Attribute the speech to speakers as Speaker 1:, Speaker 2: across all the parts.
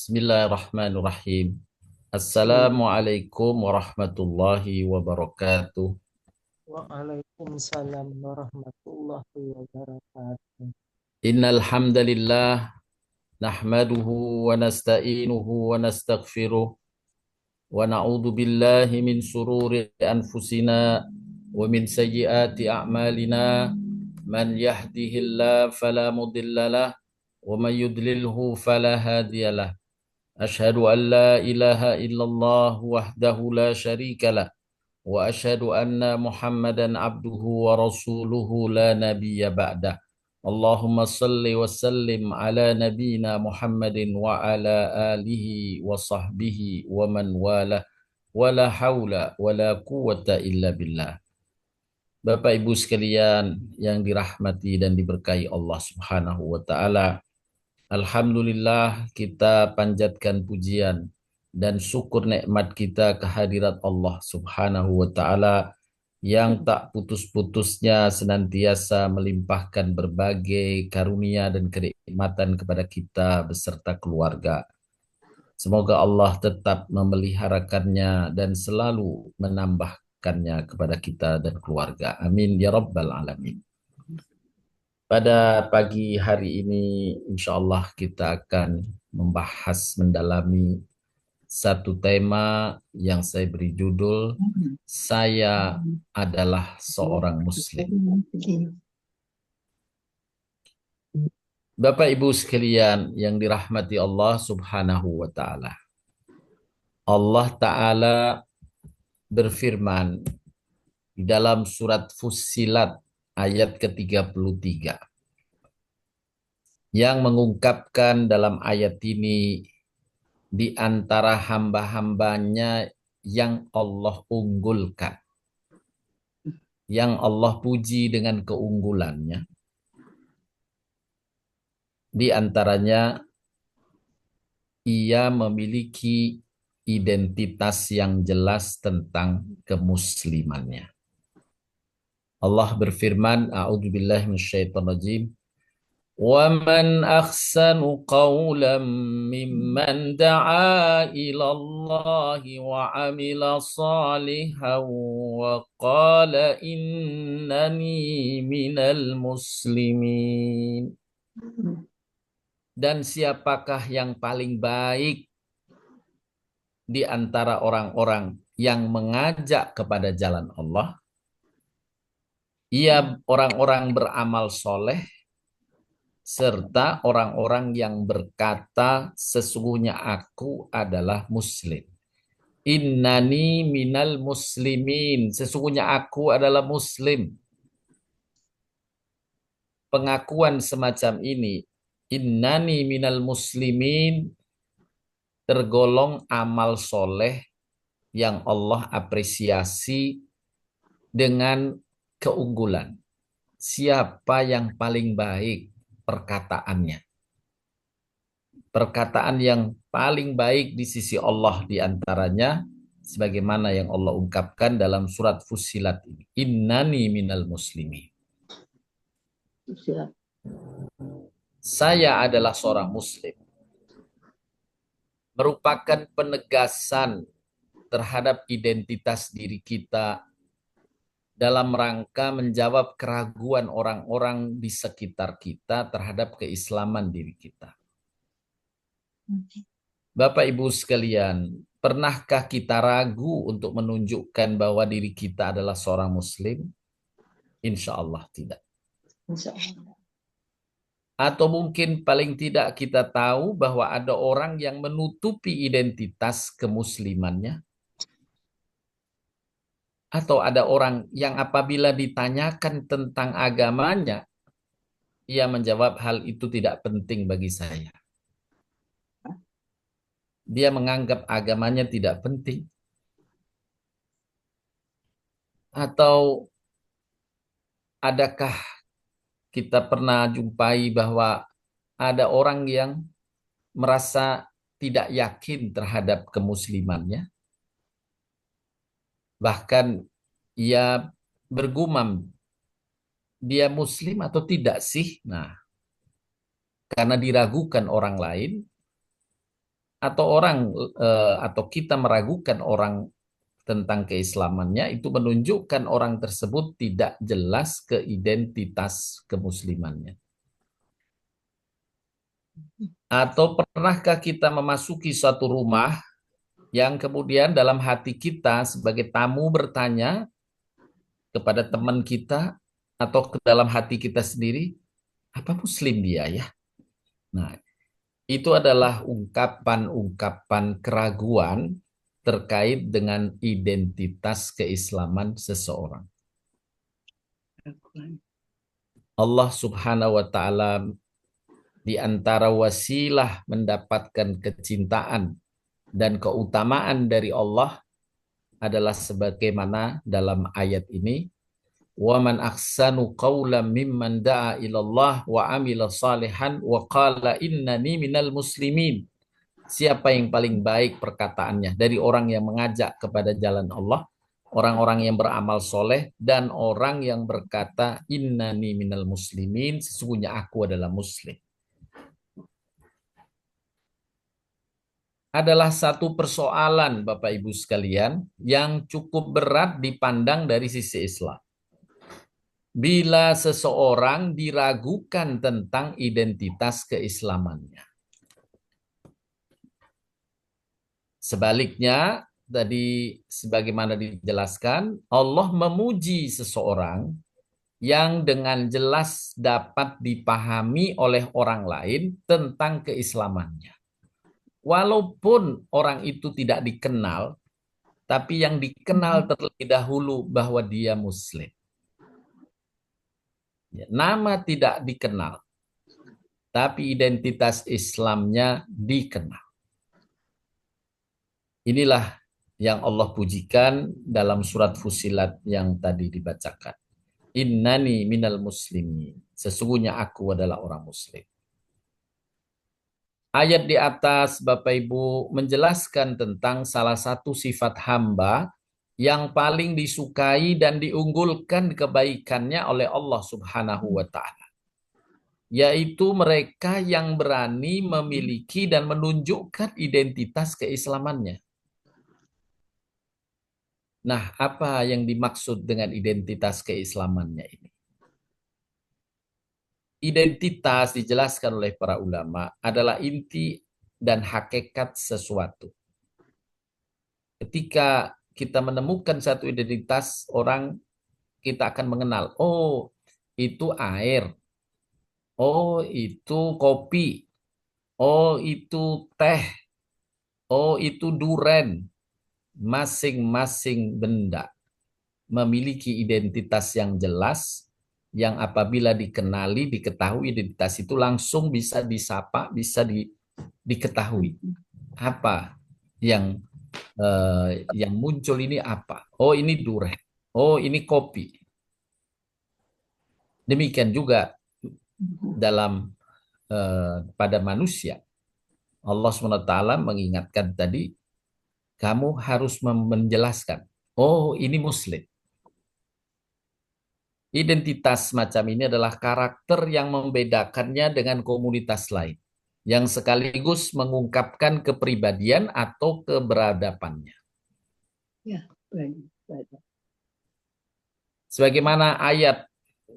Speaker 1: Bismillahirrahmanirrahim.
Speaker 2: Bismillah.
Speaker 1: Assalamualaikum warahmatullahi wabarakatuh.
Speaker 2: Waalaikumsalam warahmatullahi wabarakatuh.
Speaker 1: Innal hamdalillah nahmaduhu wa nasta'inuhu wa nastaghfiruh wa na'udzu billahi min sururi anfusina wa min sayyiati a'malina. Man yahdihillahu fala mudhillalah wa man yudlilhu fala hadiyalah. Ashhadu an la ilaha illallah wahdahu la syarikalah wa asyhadu anna Muhammadan abduhu wa rasuluhu la nabiyya ba'dah. Allahumma salli wa sallim ala nabiyyina Muhammadin wa ala alihi wa sahbihi wa man wala wa la haula wa la quwwata illa billah. Bapak Ibu sekalian yang dirahmati dan diberkahi Allah Subhanahu wa taala, alhamdulillah kita panjatkan pujian dan syukur nikmat kita kehadirat Allah Subhanahu wa taala yang tak putus-putusnya senantiasa melimpahkan berbagai karunia dan kenikmatan kepada kita beserta keluarga. Semoga Allah tetap memeliharakannya dan selalu menambahkannya kepada kita dan keluarga. Amin ya rabbal alamin. Pada pagi hari ini, insya Allah kita akan membahas, mendalami satu tema yang saya beri judul, Saya adalah seorang Muslim. Bapak Ibu sekalian yang dirahmati Allah Subhanahu wa Ta'ala. Allah Ta'ala berfirman di dalam surat Fussilat ayat ke-33 yang mengungkapkan dalam ayat ini di antara hamba-hambanya yang Allah unggulkan, yang Allah puji dengan keunggulannya. Di antaranya ia memiliki identitas yang jelas tentang kemuslimannya. Allah berfirman, A'udzubillahi minasyaitonirrajim. وَمَنْ أَحْسَنُ قَوْلًا مِّمَّنْ دَعَا إِلَى اللَّهِ وَعَمِلَ صَالِحًا وَقَالَ إِنَّنِي مِنَ الْمُسْلِمِينَ. Dan siapakah yang paling baik di antara orang-orang yang mengajak kepada jalan Allah? Ia orang-orang beramal soleh serta orang-orang yang berkata, sesungguhnya aku adalah muslim. Innani minal muslimin. Sesungguhnya aku adalah muslim. Pengakuan semacam ini, innani minal muslimin, tergolong amal soleh yang Allah apresiasi dengan keunggulan. Siapa yang paling baik perkataannya? Perkataan yang paling baik di sisi Allah di antaranya sebagaimana yang Allah ungkapkan dalam surat Fussilat ini. Innani minal muslimin. Saya adalah seorang muslim. Merupakan penegasan terhadap identitas diri kita dalam rangka menjawab keraguan orang-orang di sekitar kita terhadap keislaman diri kita. Bapak Ibu sekalian, pernahkah kita ragu untuk menunjukkan bahwa diri kita adalah seorang muslim? Insya Allah tidak. Atau mungkin paling tidak kita tahu bahwa ada orang yang menutupi identitas kemuslimannya. Atau ada orang yang apabila ditanyakan tentang agamanya, ia menjawab hal itu tidak penting bagi saya. Dia menganggap agamanya tidak penting. Atau adakah kita pernah jumpai bahwa ada orang yang merasa tidak yakin terhadap kemuslimannya? Bahkan ia bergumam, dia muslim atau tidak sih? Nah, karena diragukan orang lain, atau orang atau kita meragukan orang tentang keislamannya, itu menunjukkan orang tersebut tidak jelas ke identitas kemuslimannya. Atau pernahkah kita memasuki suatu rumah yang kemudian dalam hati kita sebagai tamu bertanya kepada teman kita atau ke dalam hati kita sendiri, apa muslim dia ya? Nah, itu adalah ungkapan-ungkapan keraguan terkait dengan identitas keislaman seseorang. Allah Subhanahu wa taala di antara wasilah mendapatkan kecintaan dan keutamaan dari Allah adalah sebagaimana dalam ayat ini, wa man ahsanu qawlan mimman da'a ilallah wa amila salihan wa qala innani minal muslimin. Siapa yang paling baik perkataannya dari orang yang mengajak kepada jalan Allah, orang-orang yang beramal soleh, dan orang yang berkata innani minal muslimin, sesungguhnya aku adalah muslim. Adalah satu persoalan Bapak Ibu sekalian yang cukup berat dipandang dari sisi Islam. Bila seseorang diragukan tentang identitas keislamannya. Sebaliknya, tadi sebagaimana dijelaskan, Allah memuji seseorang yang dengan jelas dapat dipahami oleh orang lain tentang keislamannya. Walaupun orang itu tidak dikenal, tapi yang dikenal terlebih dahulu bahwa dia muslim. Nama tidak dikenal, tapi identitas Islamnya dikenal. Inilah yang Allah pujikan dalam surat Fussilat yang tadi dibacakan. Innani minal muslimin. Sesungguhnya aku adalah orang muslim. Ayat di atas Bapak Ibu menjelaskan tentang salah satu sifat hamba yang paling disukai dan diunggulkan kebaikannya oleh Allah Subhanahu wa taala. Yaitu mereka yang berani memiliki dan menunjukkan identitas keislamannya. Nah, apa yang dimaksud dengan identitas keislamannya ini? Identitas dijelaskan oleh para ulama adalah inti dan hakikat sesuatu. Ketika kita menemukan satu identitas orang, kita akan mengenal, oh itu air, oh itu kopi, oh itu teh, oh itu duren. Masing-masing benda memiliki identitas yang jelas, yang apabila dikenali, diketahui identitas itu langsung bisa disapa, bisa diketahui. Apa yang muncul ini apa? Oh ini durian. Oh ini kopi. Demikian juga dalam pada manusia. Allah SWT mengingatkan tadi, kamu harus menjelaskan, oh ini muslim. Identitas macam ini adalah karakter yang membedakannya dengan komunitas lain, yang sekaligus mengungkapkan kepribadian atau keberadabannya. Ya, sebagaimana ayat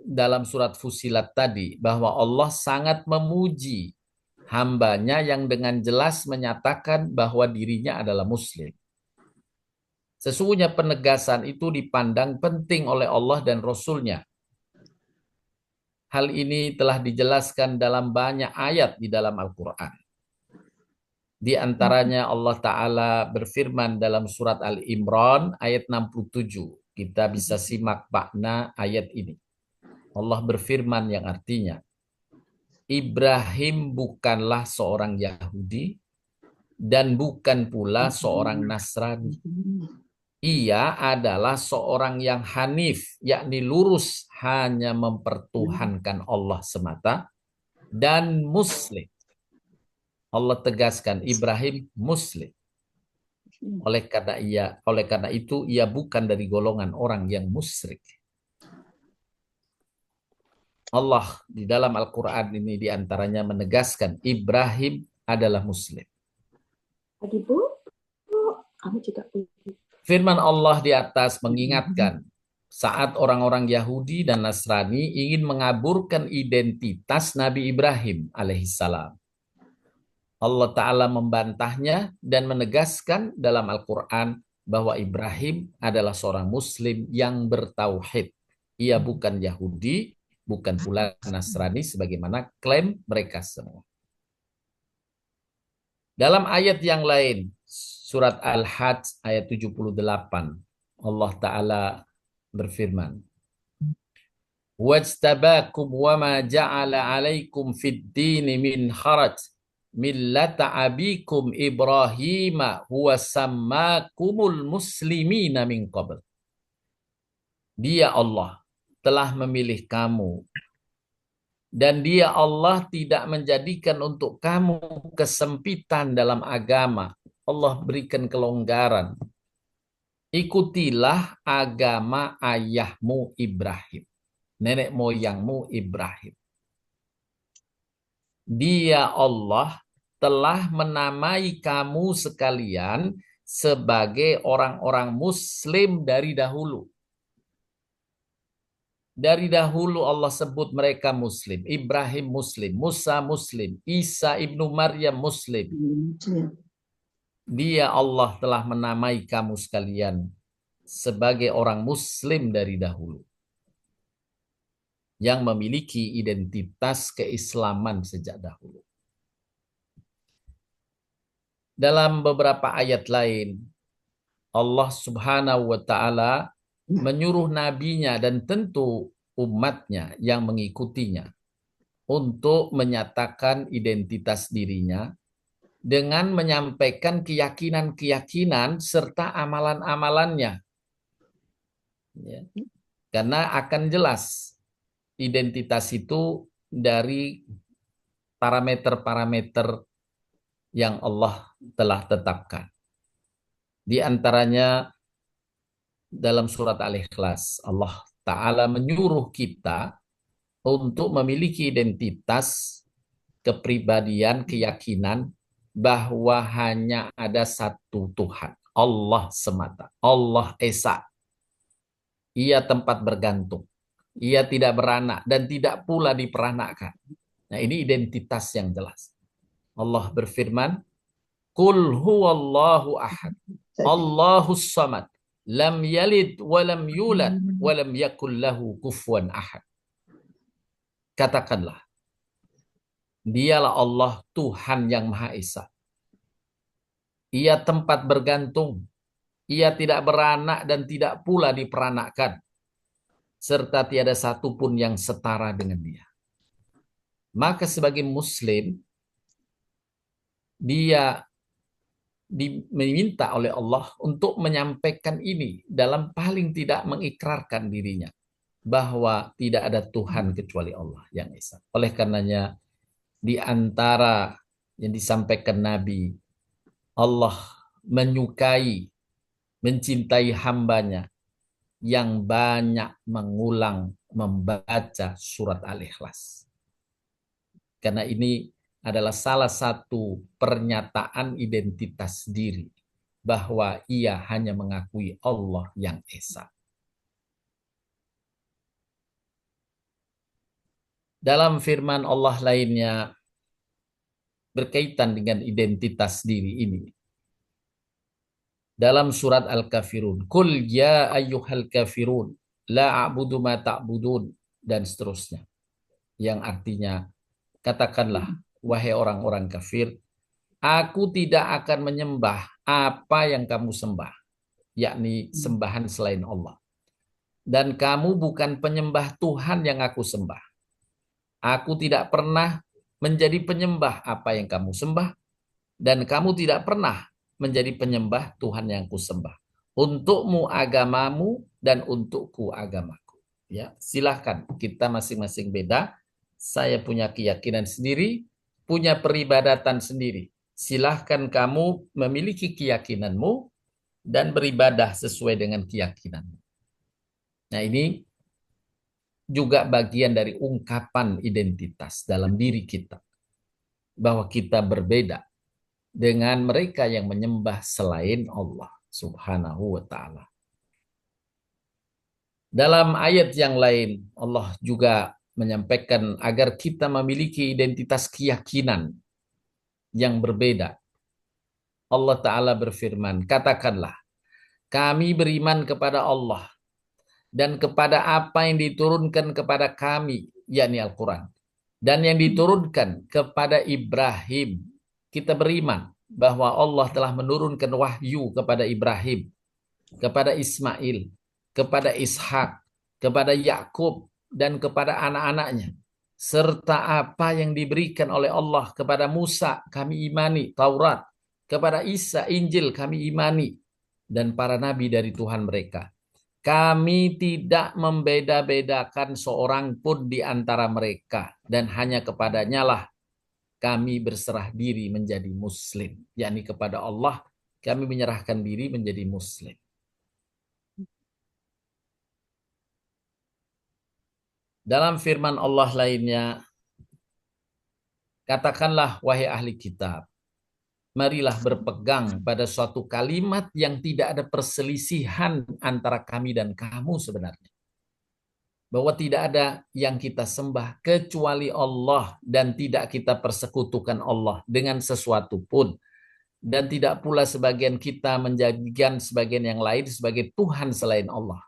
Speaker 1: dalam surat Fussilat tadi, bahwa Allah sangat memuji hambanya yang dengan jelas menyatakan bahwa dirinya adalah muslim. Sesungguhnya penegasan itu dipandang penting oleh Allah dan Rasul-Nya. Hal ini telah dijelaskan dalam banyak ayat di dalam Al-Quran. Di antaranya Allah Ta'ala berfirman dalam surat Al-Imran ayat 67. Kita bisa simak makna ayat ini. Allah berfirman yang artinya, Ibrahim bukanlah seorang Yahudi dan bukan pula seorang Nasrani. Ia adalah seorang yang hanif, yakni lurus, hanya mempertuhankan Allah semata, dan muslim. Allah tegaskan Ibrahim muslim. Oleh karena itu ia bukan dari golongan orang yang musyrik. Allah di dalam Al-Quran ini diantaranya menegaskan Ibrahim adalah muslim.
Speaker 3: Pagi Bu, kamu juga pergi.
Speaker 1: Firman Allah di atas mengingatkan saat orang-orang Yahudi dan Nasrani ingin mengaburkan identitas Nabi Ibrahim alaihissalam. Allah Ta'ala membantahnya dan menegaskan dalam Al-Quran bahwa Ibrahim adalah seorang Muslim yang bertauhid. Ia bukan Yahudi, bukan pula Nasrani sebagaimana klaim mereka semua. Dalam ayat yang lain, surat Al-Hajj ayat 78, Allah Ta'ala berfirman, "Wajtabakum wa ma ja'ala 'alaikum fid dini min kharaj millata abikum Ibrahim huwa sammakumul muslimina min qabl." Dia Allah telah memilih kamu dan dia Allah tidak menjadikan untuk kamu kesempitan dalam agama. Allah berikan kelonggaran. Ikutilah agama ayahmu Ibrahim, nenek moyangmu Ibrahim. Dia Allah telah menamai kamu sekalian sebagai orang-orang Muslim dari dahulu. Dari dahulu Allah sebut mereka Muslim. Ibrahim Muslim, Musa Muslim, Isa ibnu Maryam Muslim. Dia Allah telah menamai kamu sekalian sebagai orang Muslim dari dahulu, yang memiliki identitas keislaman sejak dahulu. Dalam beberapa ayat lain, Allah Subhanahu wa Ta'ala menyuruh nabinya dan tentu umatnya yang mengikutinya untuk menyatakan identitas dirinya dengan menyampaikan keyakinan-keyakinan serta amalan-amalannya. Ya. Karena akan jelas identitas itu dari parameter-parameter yang Allah telah tetapkan. Di antaranya dalam surat Al-Ikhlas, Allah Ta'ala menyuruh kita untuk memiliki identitas, kepribadian, keyakinan bahwa hanya ada satu Tuhan, Allah semata, Allah Esa. Ia tempat bergantung, ia tidak beranak dan tidak pula diperanakkan. Nah, ini identitas yang jelas. Allah berfirman, "Qul huwallahu ahad, Allahus samad, lam yalid walam yulad walam yakul lahu kufuwan ahad." Katakanlah, dialah Allah Tuhan yang Maha Esa. Ia tempat bergantung, ia tidak beranak dan tidak pula diperanakkan, serta tiada satupun yang setara dengan dia. Maka sebagai Muslim, dia diminta oleh Allah untuk menyampaikan ini dalam paling tidak mengikrarkan dirinya bahwa tidak ada Tuhan kecuali Allah yang Esa. Oleh karenanya di antara yang disampaikan Nabi, Allah menyukai, mencintai hambanya yang banyak mengulang membaca surat Al-Ikhlas. Karena ini adalah salah satu pernyataan identitas diri bahwa ia hanya mengakui Allah yang Esa. Dalam firman Allah lainnya berkaitan dengan identitas diri ini. Dalam surat Al-Kafirun, "Qul ya ayyuhal kafirun, la a'budu ma ta'budun," dan seterusnya. Yang artinya, katakanlah, wahai orang-orang kafir, aku tidak akan menyembah apa yang kamu sembah, yakni sembahan selain Allah. Dan kamu bukan penyembah Tuhan yang aku sembah. Aku tidak pernah menjadi penyembah apa yang kamu sembah, dan kamu tidak pernah menjadi penyembah Tuhan yang kusembah. Untukmu agamamu dan untukku agamaku. Ya, silahkan, kita masing-masing beda. Saya punya keyakinan sendiri, punya peribadatan sendiri. Silahkan kamu memiliki keyakinanmu dan beribadah sesuai dengan keyakinanmu. Nah, ini juga bagian dari ungkapan identitas dalam diri kita, bahwa kita berbeda. dengan mereka yang menyembah selain Allah Subhanahu wa ta'ala. Dalam ayat yang lain, Allah juga menyampaikan agar kita memiliki identitas keyakinan yang berbeda. Allah Ta'ala berfirman, katakanlah, kami beriman kepada Allah dan kepada apa yang diturunkan kepada kami, yakni Al-Quran. Dan yang diturunkan kepada Ibrahim. Kita beriman bahwa Allah telah menurunkan wahyu kepada Ibrahim, kepada Ismail, kepada Ishak, kepada Yakub, dan kepada anak-anaknya. Serta apa yang diberikan oleh Allah kepada Musa, kami imani, Taurat. Kepada Isa, Injil, kami imani. Dan para nabi dari Tuhan mereka. Kami tidak membeda-bedakan seorang pun di antara mereka. Dan hanya kepadanya lah kami berserah diri menjadi muslim. Yakni kepada Allah, kami menyerahkan diri menjadi muslim. Dalam firman Allah lainnya, katakanlah wahai ahli kitab, marilah berpegang pada suatu kalimat yang tidak ada perselisihan antara kami dan kamu sebenarnya. Bahwa tidak ada yang kita sembah kecuali Allah dan tidak kita persekutukan Allah dengan sesuatu pun. Dan tidak pula sebagian kita menjadikan sebagian yang lain sebagai Tuhan selain Allah.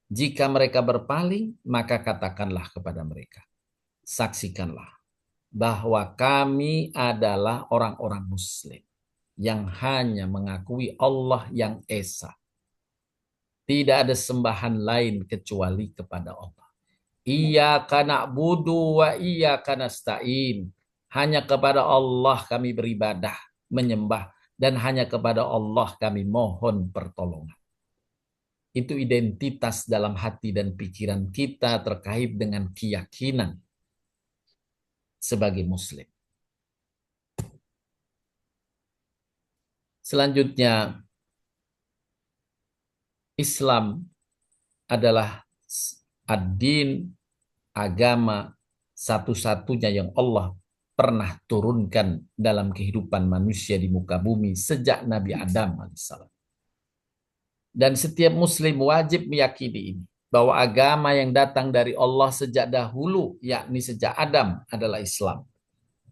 Speaker 1: Jika mereka berpaling, maka katakanlah kepada mereka, saksikanlah bahwa kami adalah orang-orang muslim yang hanya mengakui Allah yang Esa. Tidak ada sembahan lain kecuali kepada Allah. Iyyaka na'budu wa iyyaka nasta'in. Hanya kepada Allah kami beribadah, menyembah, dan hanya kepada Allah kami mohon pertolongan. Itu identitas dalam hati dan pikiran kita terkait dengan keyakinan sebagai muslim. Selanjutnya, Islam adalah ad-din, agama satu-satunya yang Allah pernah turunkan dalam kehidupan manusia di muka bumi sejak Nabi Adam alaihissalam. Dan setiap muslim wajib meyakini ini, bahwa agama yang datang dari Allah sejak dahulu, yakni sejak Adam, adalah Islam.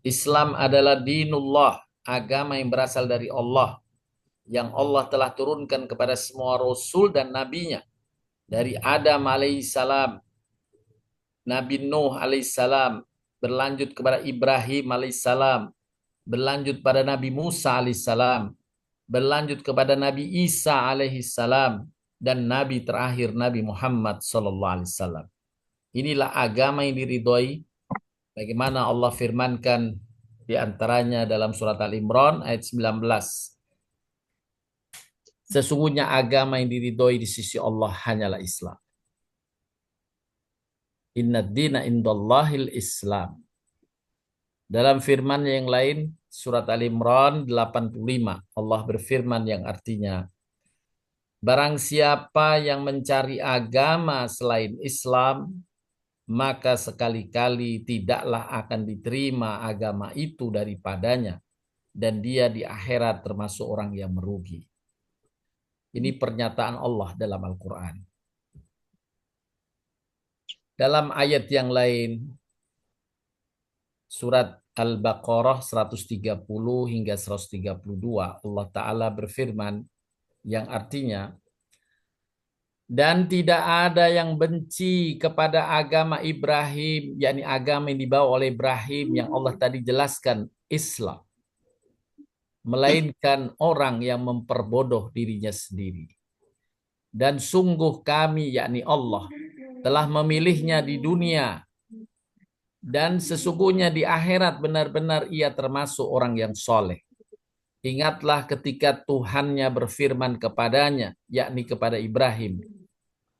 Speaker 1: Islam adalah dinullah, agama yang berasal dari Allah, yang Allah telah turunkan kepada semua rasul dan nabinya. Dari Adam alaihissalam, Nabi Nuh alaihissalam, berlanjut kepada Ibrahim alaihissalam, berlanjut pada Nabi Musa alaihissalam, berlanjut kepada Nabi Isa alaihissalam, dan Nabi terakhir Nabi Muhammad sallallahu alaihi wasallam. Inilah agama yang diridhoi, bagaimana Allah firmankan di antaranya dalam surat Al-Imran ayat 19. Sesungguhnya agama yang diridhoi di sisi Allah hanyalah Islam. Inna dina indallahil Islam. Dalam firman yang lain, surat Al-Imran 85, Allah berfirman yang artinya, barang siapa yang mencari agama selain Islam, maka sekali-kali tidaklah akan diterima agama itu daripadanya, dan dia di akhirat termasuk orang yang merugi. Ini pernyataan Allah dalam Al-Quran. Dalam ayat yang lain, surat Al-Baqarah 130 hingga 132, Allah Ta'ala berfirman yang artinya, dan tidak ada yang benci kepada agama Ibrahim, yakni agama yang dibawa oleh Ibrahim yang Allah tadi jelaskan, Islam, melainkan orang yang memperbodoh dirinya sendiri. Dan sungguh kami, yakni Allah, telah memilihnya di dunia, dan sesungguhnya di akhirat benar-benar ia termasuk orang yang soleh. Ingatlah ketika Tuhannya berfirman kepadanya, yakni kepada Ibrahim,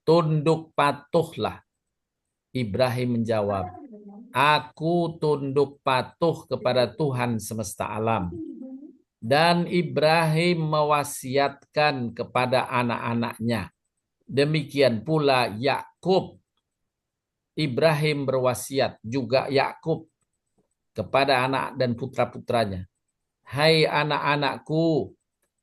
Speaker 1: tunduk patuhlah. Ibrahim menjawab, aku tunduk patuh kepada Tuhan semesta alam. Dan Ibrahim mewasiatkan kepada anak-anaknya. Demikian pula Yakub. Ibrahim berwasiat juga Yakub kepada anak dan putra-putranya. Hai anak-anakku,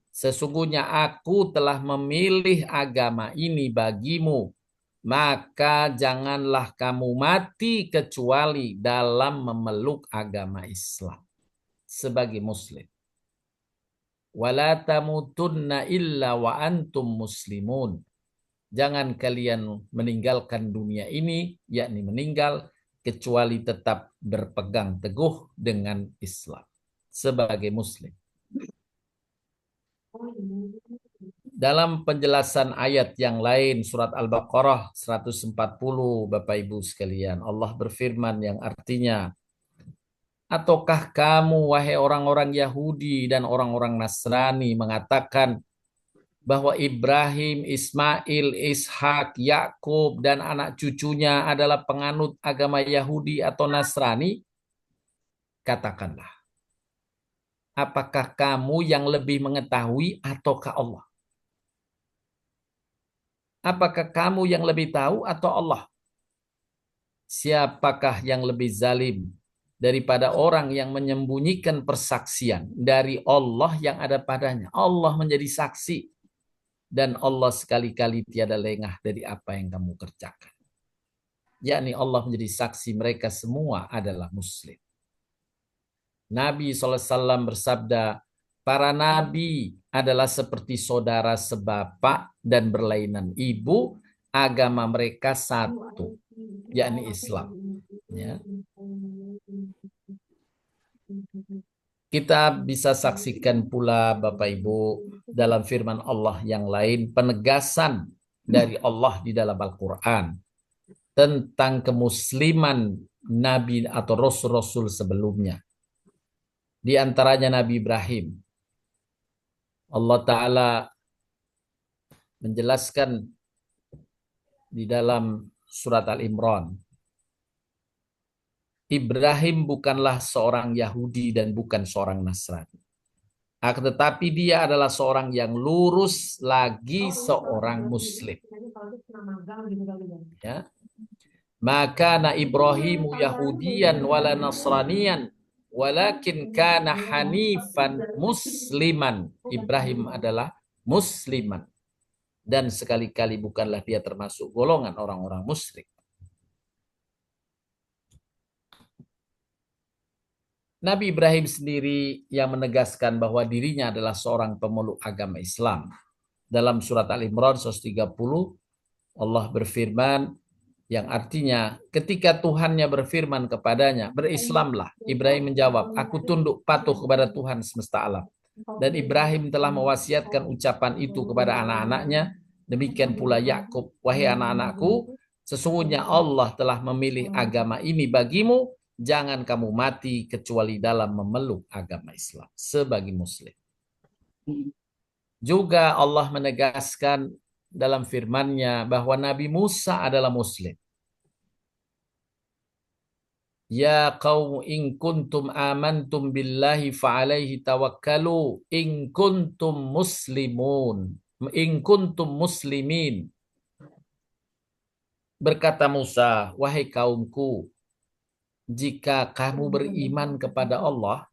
Speaker 1: sesungguhnya aku telah memilih agama ini bagimu, maka janganlah kamu mati kecuali dalam memeluk agama Islam sebagai muslim. Wala tamutunna illa wa antum muslimun. Jangan kalian meninggalkan dunia ini, yakni meninggal, kecuali tetap berpegang teguh dengan Islam sebagai muslim. Dalam penjelasan ayat yang lain, surat Al-Baqarah 140, Bapak Ibu sekalian, Allah berfirman yang artinya, ataukah kamu, wahai orang-orang Yahudi dan orang-orang Nasrani, mengatakan bahwa Ibrahim, Ismail, Ishak, Yakub, dan anak cucunya adalah penganut agama Yahudi atau Nasrani? Katakanlah, apakah kamu yang lebih mengetahui ataukah Allah? Apakah kamu yang lebih tahu atau Allah? Siapakah yang lebih zalim daripada orang yang menyembunyikan persaksian dari Allah yang ada padanya? Allah menjadi saksi dan Allah sekali-kali tiada lengah dari apa yang kamu kerjakan. Yakni Allah menjadi saksi mereka semua adalah muslim. Nabi SAW bersabda, para nabi adalah seperti saudara sebapak dan berlainan ibu, agama mereka satu, yakni Islam. Ya. Kita bisa saksikan pula Bapak Ibu dalam firman Allah yang lain penegasan dari Allah di dalam Al-Quran tentang kemusliman Nabi atau Rasul-Rasul sebelumnya. Di antaranya Nabi Ibrahim. Allah Ta'ala menjelaskan di dalam surat Al-Imran. Ibrahim bukanlah seorang Yahudi dan bukan seorang Nasrani. Akan tetapi dia adalah seorang yang lurus lagi seorang Muslim. Ya. Maka na Ibrahimu Yahudiyan wala Nasraniyan walakin kana hanifan musliman. Ibrahim adalah musliman. Dan sekali-kali bukanlah dia termasuk golongan orang-orang musyrik. Nabi Ibrahim sendiri yang menegaskan bahwa dirinya adalah seorang pemeluk agama Islam. Dalam surat Al-Imran 130, Allah berfirman yang artinya ketika Tuhannya berfirman kepadanya, berislamlah. Ibrahim menjawab, aku tunduk patuh kepada Tuhan semesta alam. Dan Ibrahim telah mewasiatkan ucapan itu kepada anak-anaknya. Demikian pula Yakub, wahai anak-anakku, sesungguhnya Allah telah memilih agama ini bagimu. Jangan kamu mati kecuali dalam memeluk agama Islam sebagai muslim. Juga Allah menegaskan dalam firman-Nya bahwa Nabi Musa adalah muslim. Ya qaum in kuntum amantum billahi fa'alaihi tawakkalu in kuntum muslimun. In kuntum muslimin. Berkata Musa, wahai kaumku, jika kamu beriman kepada Allah,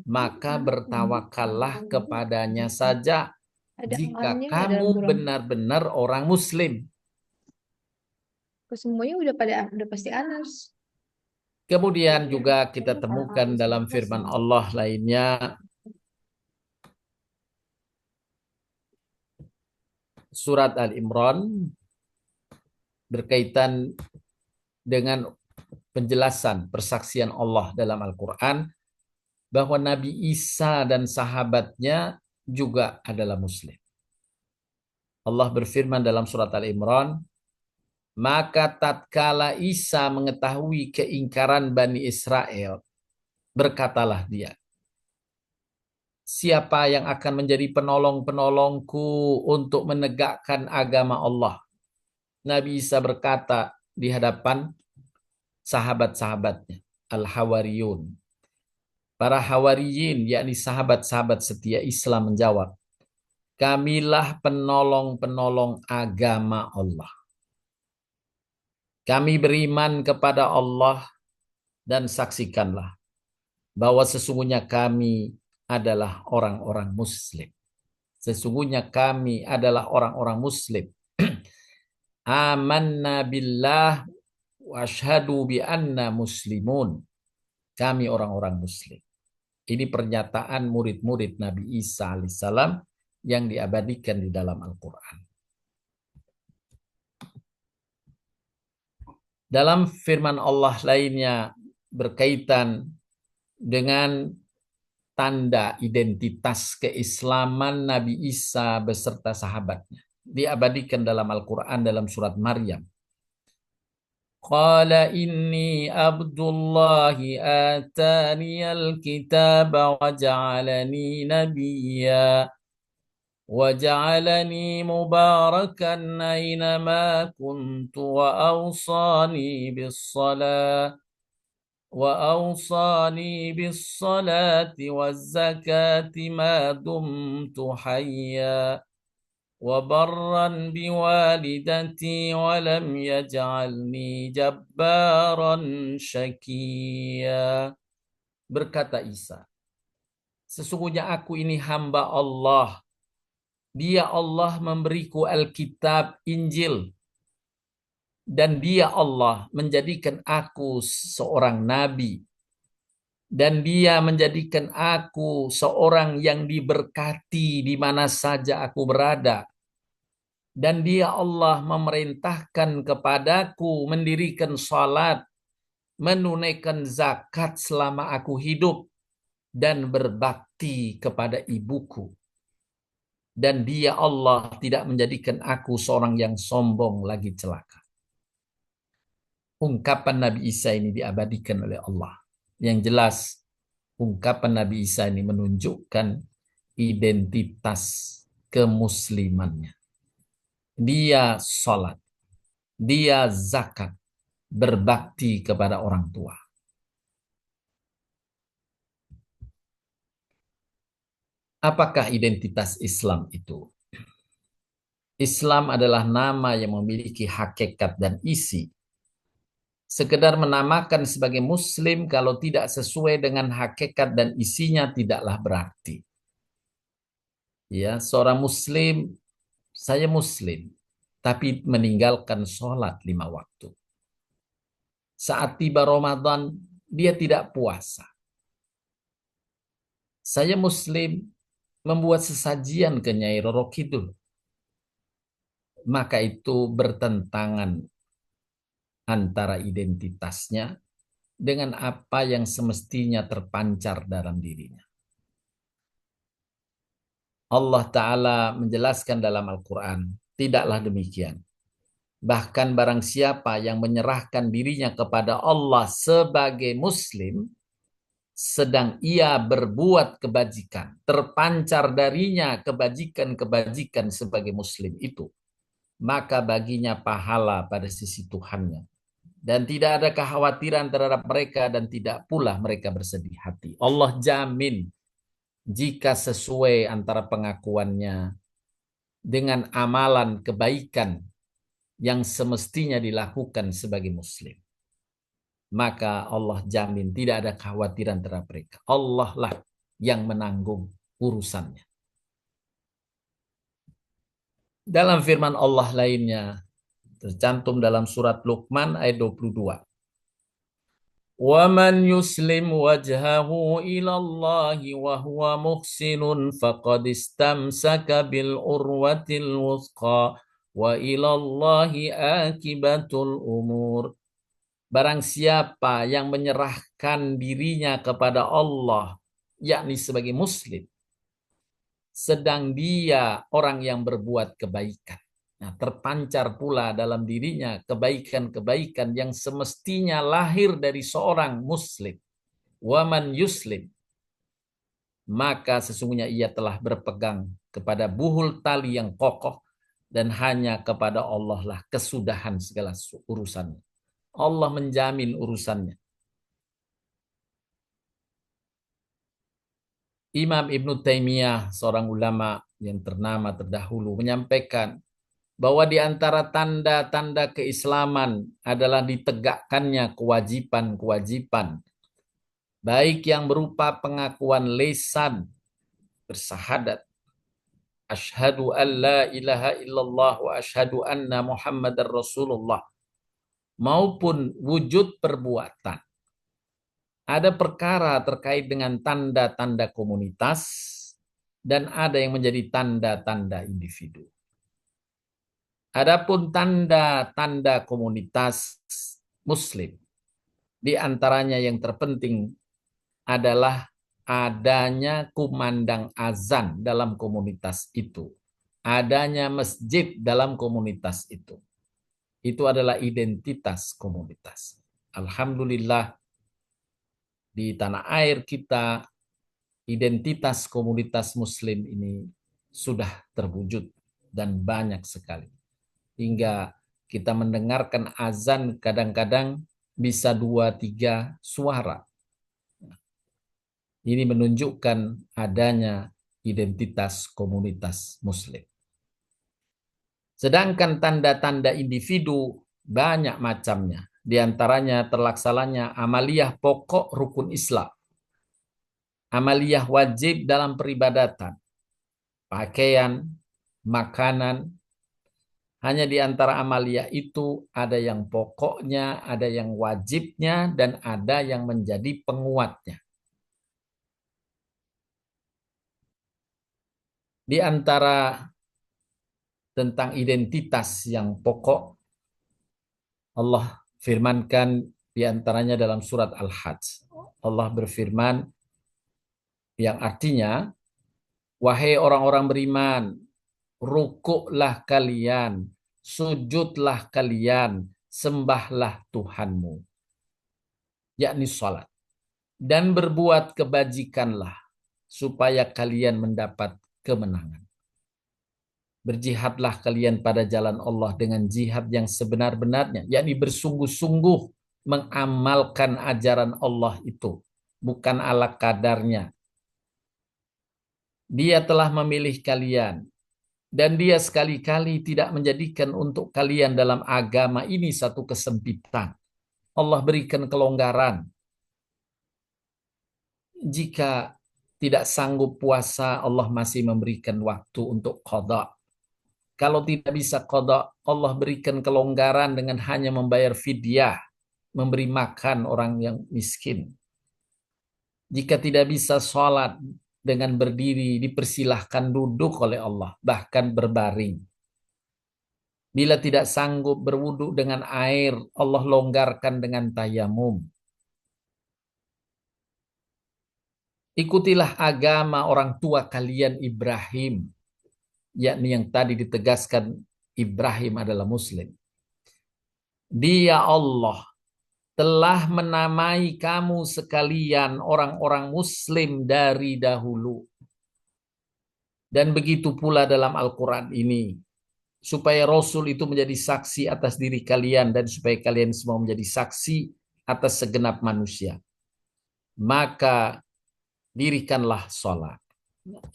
Speaker 1: maka bertawakallah kepadanya saja jika kamu benar-benar orang muslim.
Speaker 4: Semuanya udah pasti Anas.
Speaker 1: Kemudian juga kita temukan dalam firman Allah lainnya, surat Al-Imran, berkaitan dengan penjelasan persaksian Allah dalam Al-Quran bahwa Nabi Isa dan sahabatnya juga adalah muslim. Allah berfirman dalam surat Al-Imran, maka tatkala Isa mengetahui keingkaran Bani Israel, berkatalah dia, siapa yang akan menjadi penolong-penolongku untuk menegakkan agama Allah? Nabi Isa berkata di hadapan sahabat-sahabatnya, Al-Hawariyun. Para Hawariyin, yakni sahabat-sahabat setia Islam menjawab, kamilah penolong-penolong agama Allah. Kami beriman kepada Allah dan saksikanlah bahwa sesungguhnya kami adalah orang-orang muslim. Sesungguhnya kami adalah orang-orang muslim. Amanna billah wa asyhadu bi anna muslimun. Kami orang-orang muslim. Ini pernyataan murid-murid Nabi Isa alaihissalam yang diabadikan di dalam Al-Quran. Dalam firman Allah lainnya berkaitan dengan tanda identitas keislaman Nabi Isa beserta sahabatnya. Diabadikan dalam Al-Quran dalam surat Maryam. Qala inni abdullahi ataniyal kitaba wa ja'alani nabiyya wa ja'alani mubarakan aynama kuntu wa awsani بالصلاة والزكاة ما دمت حيا وبرا بوالدتي ولم يجعلني جبارا شقيا. Berkata Isa, sesungguhnya aku ini hamba Allah. Dia Allah memberiku Alkitab, Injil. Dan dia Allah menjadikan aku seorang nabi. Dan dia menjadikan aku seorang yang diberkati di mana saja aku berada. Dan dia Allah memerintahkan kepadaku mendirikan salat, menunaikan zakat selama aku hidup, dan berbakti kepada ibuku. Dan dia Allah tidak menjadikan aku seorang yang sombong lagi celaka. Ungkapan Nabi Isa ini diabadikan oleh Allah. Yang jelas, ungkapan Nabi Isa ini menunjukkan identitas kemuslimannya. Dia sholat, dia zakat, berbakti kepada orang tua. Apakah identitas Islam itu? Islam adalah nama yang memiliki hakikat dan isi. Sekedar menamakan sebagai muslim kalau tidak sesuai dengan hakikat dan isinya tidaklah berarti. Ya, seorang muslim, saya muslim, tapi meninggalkan sholat 5 waktu. Saat tiba Ramadan, dia tidak puasa. Saya muslim, membuat sesajian ke Nyai Roro Kidul. Maka itu bertentangan antara identitasnya dengan apa yang semestinya terpancar dalam dirinya. Allah Ta'ala menjelaskan dalam Al-Quran, tidaklah demikian. Bahkan barang siapa yang menyerahkan dirinya kepada Allah sebagai muslim, sedang ia berbuat kebajikan, terpancar darinya kebajikan-kebajikan sebagai muslim itu, maka baginya pahala pada sisi Tuhannya. Dan tidak ada kekhawatiran terhadap mereka dan tidak pula mereka bersedih hati. Allah jamin jika sesuai antara pengakuannya dengan amalan kebaikan yang semestinya dilakukan sebagai muslim. Maka Allah jamin tidak ada kekhawatiran terhadap mereka. Allah lah yang menanggung urusannya. Dalam firman Allah lainnya, tercantum dalam surat Luqman ayat 22. وَمَنْ يُسْلِمْ وَجْهَهُ إِلَى اللَّهِ وَهُوَ مُحْسِنٌ فَقَدِ اسْتَمْسَكَ بِالْعُرْوَةِ الْوُثْقَى وَإِلَى اللَّهِ عَاقِبَةُ الْأُمُورِ. Barang siapa yang menyerahkan dirinya kepada Allah, yakni sebagai muslim, sedang dia orang yang berbuat kebaikan. Nah, terpancar pula dalam dirinya kebaikan-kebaikan yang semestinya lahir dari seorang muslim. Waman yuslim. Maka sesungguhnya ia telah berpegang kepada buhul tali yang kokoh dan hanya kepada Allah lah kesudahan segala urusannya. Allah menjamin urusannya. Imam Ibn Taimiyah, seorang ulama yang ternama terdahulu, menyampaikan bahwa di antara tanda-tanda keislaman adalah ditegakkannya kewajiban-kewajiban, baik yang berupa pengakuan lisan bersahadat, asyhadu an la ilaha illallah wa asyhadu anna Muhammadar Rasulullah, maupun wujud perbuatan. Ada perkara terkait dengan tanda-tanda komunitas dan ada yang menjadi tanda-tanda individu. Adapun tanda-tanda komunitas Muslim, di antaranya yang terpenting adalah adanya kumandang azan dalam komunitas itu, adanya masjid dalam komunitas itu. Itu adalah identitas komunitas. Alhamdulillah, di tanah air kita, identitas komunitas Muslim ini sudah terwujud dan banyak sekali. Hingga kita mendengarkan azan kadang-kadang bisa 2-3 suara. Ini menunjukkan adanya identitas komunitas Muslim. Sedangkan tanda-tanda individu banyak macamnya. Di antaranya terlaksananya amaliyah pokok rukun Islam. Amaliyah wajib dalam peribadatan. Pakaian, makanan. Hanya di antara amaliyah itu ada yang pokoknya, ada yang wajibnya, dan ada yang menjadi penguatnya. Di antara tentang identitas yang pokok, Allah firmankan di antaranya dalam surat Al-Hajj. Allah berfirman yang artinya, wahai orang-orang beriman, rukuklah kalian, sujudlah kalian, sembahlah Tuhanmu, yakni salat, dan berbuat kebajikanlah supaya kalian mendapat kemenangan. Berjihadlah kalian pada jalan Allah dengan jihad yang sebenar-benarnya, yakni bersungguh-sungguh mengamalkan ajaran Allah itu, bukan ala kadarnya. Dia telah memilih kalian, dan dia sekali-kali tidak menjadikan untuk kalian dalam agama ini satu kesempitan. Allah berikan kelonggaran. Jika tidak sanggup puasa, Allah masih memberikan waktu untuk qada. Kalau tidak bisa qada, Allah berikan kelonggaran dengan hanya membayar fidyah, memberi makan orang yang miskin. Jika tidak bisa sholat dengan berdiri, dipersilahkan duduk oleh Allah, bahkan berbaring. Bila tidak sanggup berwudu dengan air, Allah longgarkan dengan tayamum. Ikutilah agama orang tua kalian Ibrahim, yakni yang tadi ditegaskan Ibrahim adalah Muslim. Dia Allah telah menamai kamu sekalian orang-orang Muslim dari dahulu. Dan begitu pula dalam Al-Quran ini, supaya Rasul itu menjadi saksi atas diri kalian dan supaya kalian semua menjadi saksi atas segenap manusia. Maka dirikanlah sholat.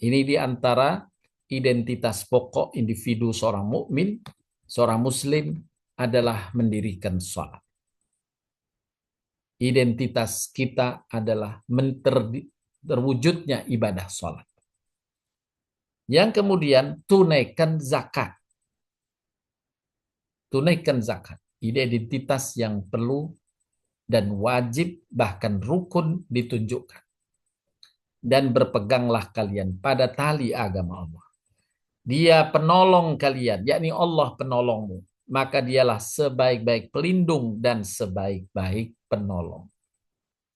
Speaker 1: Ini diantara identitas pokok individu seorang mukmin, seorang muslim adalah mendirikan sholat. Identitas kita adalah terwujudnya ibadah sholat. Yang kemudian tunaikan zakat. Tunaikan zakat. Ini identitas yang perlu dan wajib bahkan rukun ditunjukkan. Dan berpeganglah kalian pada tali agama Allah. Dia penolong kalian, yakni Allah penolongmu. Maka dialah sebaik-baik pelindung dan sebaik-baik penolong.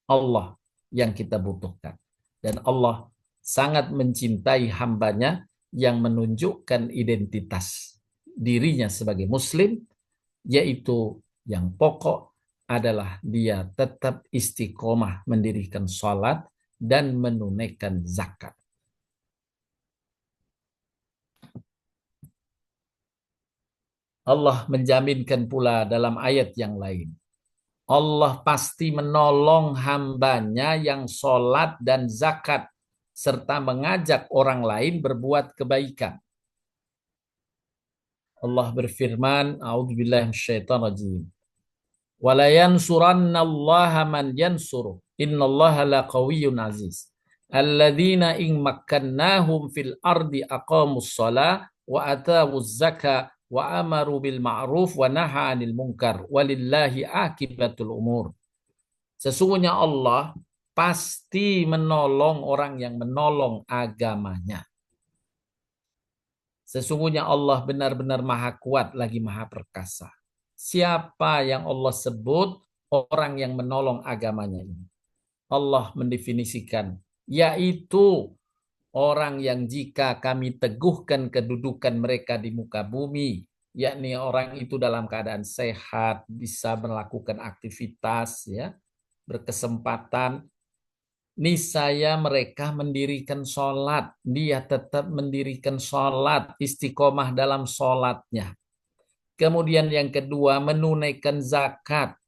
Speaker 1: Allah yang kita butuhkan. Dan Allah sangat mencintai hambanya yang menunjukkan identitas dirinya sebagai muslim, yaitu yang pokok adalah dia tetap istiqomah mendirikan sholat dan menunaikan zakat. Allah menjaminkan pula dalam ayat yang lain. Allah pasti menolong hambanya yang sholat dan zakat, serta mengajak orang lain berbuat kebaikan. Allah berfirman, A'udzubillahi minasyaitonirrajim. Wa la yansurannallaha man yansuruh. Innallaha laqawiyyun aziz. alladzina in makkannahum fil ardi aqamus shalah wa atawuz zakah wa amaru bil ma'ruf wa naha 'anil munkar walillahi akibatul umur. Sesungguhnya Allah pasti menolong orang yang menolong agamanya. Sesungguhnya Allah benar-benar maha kuat lagi maha perkasa. Siapa yang Allah sebut orang yang menolong agamanya ini? Allah mendefinisikan, yaitu orang yang jika kami teguhkan kedudukan mereka di muka bumi, yakni orang itu dalam keadaan sehat, bisa melakukan aktivitas, ya, berkesempatan, niscaya mereka mendirikan sholat. Dia tetap mendirikan sholat, istiqomah dalam sholatnya. Kemudian yang kedua, menunaikan zakat.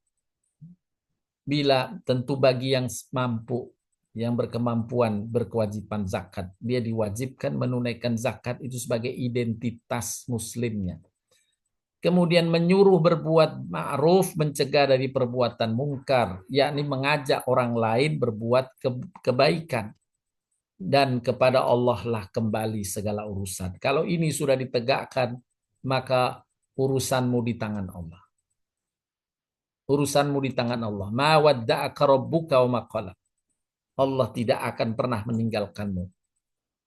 Speaker 1: Bila tentu bagi yang mampu, yang berkemampuan, berkewajiban zakat. Dia diwajibkan menunaikan zakat itu sebagai identitas muslimnya. Kemudian menyuruh berbuat ma'ruf, mencegah dari perbuatan mungkar, yakni mengajak orang lain berbuat kebaikan. Dan kepada Allah lah kembali segala urusan. Kalau ini sudah ditegakkan, maka urusanmu di tangan Allah. Urusanmu di tangan Allah. Ma wadda'aka rabbuka wa ma qala. Allah tidak akan pernah meninggalkanmu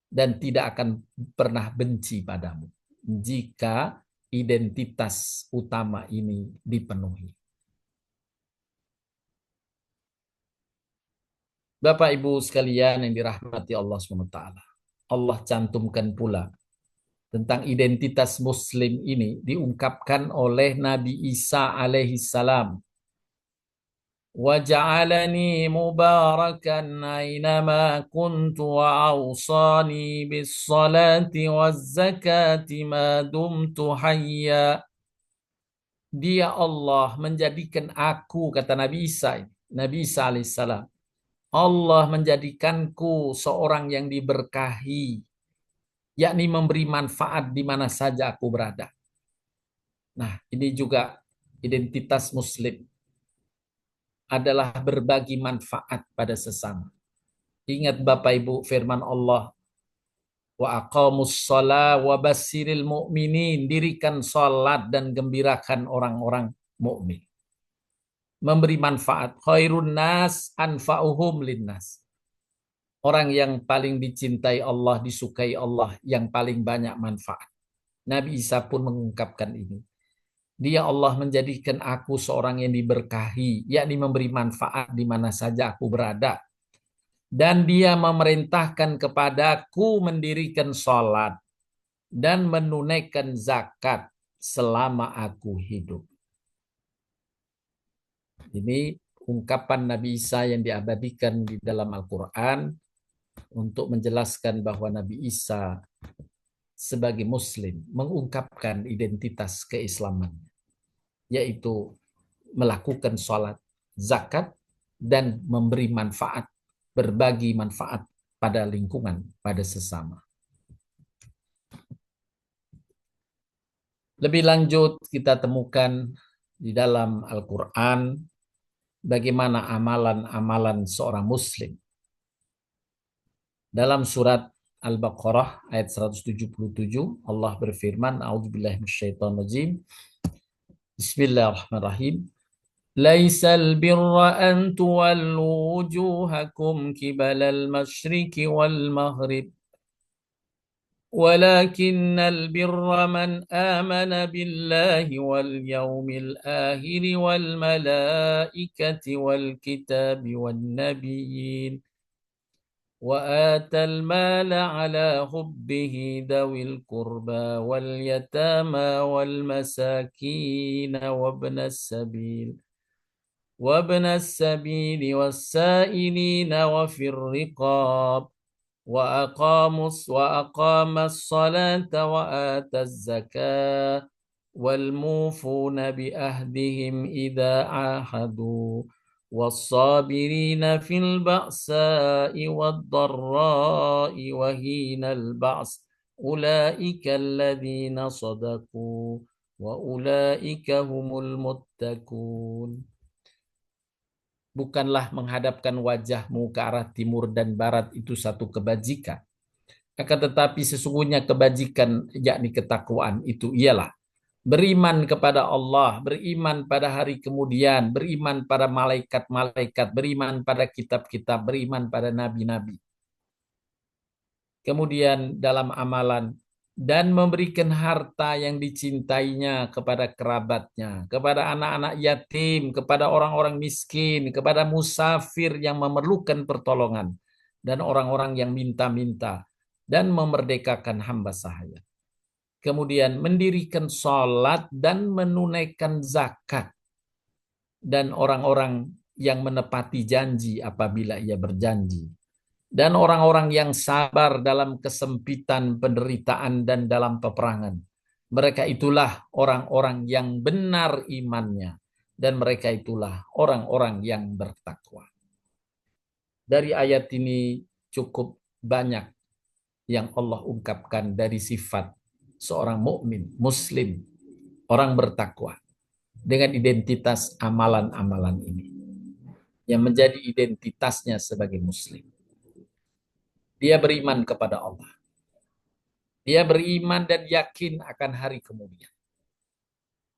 Speaker 1: dan tidak akan pernah benci padamu jika identitas utama ini dipenuhi. Bapak Ibu sekalian yang dirahmati Allah SWT. Allah cantumkan pula tentang identitas Muslim ini diungkapkan oleh Nabi Isa alaihi salam. وَجَعَلَنِي مُبَارَكًا أَيْنَمَا كُنْتُ وَأَوْصَانِي بِالصَّلَاةِ وَالزَّكَاةِ مَا دُمْتُ حَيًّا. Dia Allah menjadikan aku, kata Nabi Isa alaihissalam, Allah menjadikanku seorang yang diberkahi, yakni memberi manfaat di mana saja aku berada. Nah, ini juga identitas Muslim adalah berbagi manfaat pada sesama. Ingat Bapak Ibu firman Allah, wa aqamus shalah wa basyiril mu'minin, dirikan salat dan gembirakan orang-orang mukmin. Memberi manfaat, khairun nas anfa'uhum linnas. Orang yang paling dicintai Allah, disukai Allah, yang paling banyak manfaat. Nabi Isa pun mengungkapkan ini. Dia Allah menjadikan aku seorang yang diberkahi, yakni memberi manfaat di mana saja aku berada. Dan dia memerintahkan kepadaku mendirikan sholat dan menunaikan zakat selama aku hidup. Ini ungkapan Nabi Isa yang diabadikan di dalam Al-Quran untuk menjelaskan bahwa Nabi Isa sebagai Muslim mengungkapkan identitas keislaman, yaitu melakukan sholat, zakat, dan memberi manfaat, berbagi manfaat pada lingkungan, pada sesama. Lebih lanjut kita temukan di dalam Al-Quran bagaimana amalan-amalan seorang Muslim. Dalam surat Al-Baqarah ayat 177 Allah berfirman, A'udzubillahi minasyaitonirrajim. Bismillahirrahmanirrahim. Laisal birra an tuwallu wujuhakum qibalal masyriqi wal maghrib. ولكن البر من آمن بالله واليوم الآخر والملائكة والكتاب والنبيين وآتى المال على حبه ذوي القربى واليتامى والمساكين وابن السبيل والسائلين وفي الرقاب وأقام الصلاة وآتى الزكاة والموفون بأهدهم إذا عاهدوا والصابرين في البأساء والضراء وحين البعث أولئك الذين صدقوا وأولئك هم المتقون. bukanlah menghadapkan wajahmu ke arah timur dan barat itu satu kebajikan. Akan tetapi sesungguhnya kebajikan, yakni ketakwaan itu ialah beriman kepada Allah, beriman pada hari kemudian, beriman pada malaikat-malaikat, beriman pada kitab-kitab, beriman pada nabi-nabi. Kemudian dalam amalan, dan memberikan harta yang dicintainya kepada kerabatnya, kepada anak-anak yatim, kepada orang-orang miskin, kepada musafir yang memerlukan pertolongan, dan orang-orang yang minta-minta, dan memerdekakan hamba sahaya. Kemudian mendirikan sholat dan menunaikan zakat, dan orang-orang yang menepati janji apabila ia berjanji, dan orang-orang yang sabar dalam kesempitan, penderitaan, dan dalam peperangan. Mereka itulah orang-orang yang benar imannya, dan mereka itulah orang-orang yang bertakwa. Dari ayat ini cukup banyak yang Allah ungkapkan dari sifat seorang mukmin, muslim, orang bertakwa, dengan identitas amalan-amalan ini yang menjadi identitasnya sebagai muslim. Dia beriman kepada Allah. Dia beriman dan yakin akan hari kemudian.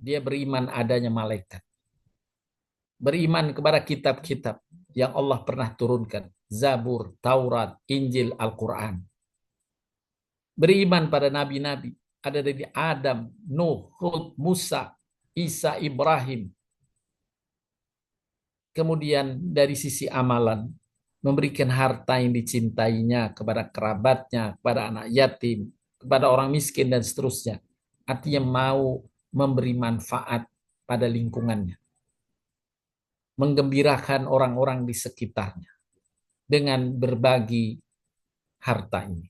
Speaker 1: Dia beriman adanya malaikat. Beriman kepada kitab-kitab yang Allah pernah turunkan. Zabur, Taurat, Injil, Al-Quran. Beriman pada nabi-nabi. Ada dari Adam, Nuh, Hud, Musa, Isa, Ibrahim. Kemudian dari sisi amalan, memberikan harta yang dicintainya kepada kerabatnya, kepada anak yatim, kepada orang miskin, dan seterusnya. Artinya mau memberi manfaat pada lingkungannya. Menggembirakan orang-orang di sekitarnya dengan berbagi harta ini.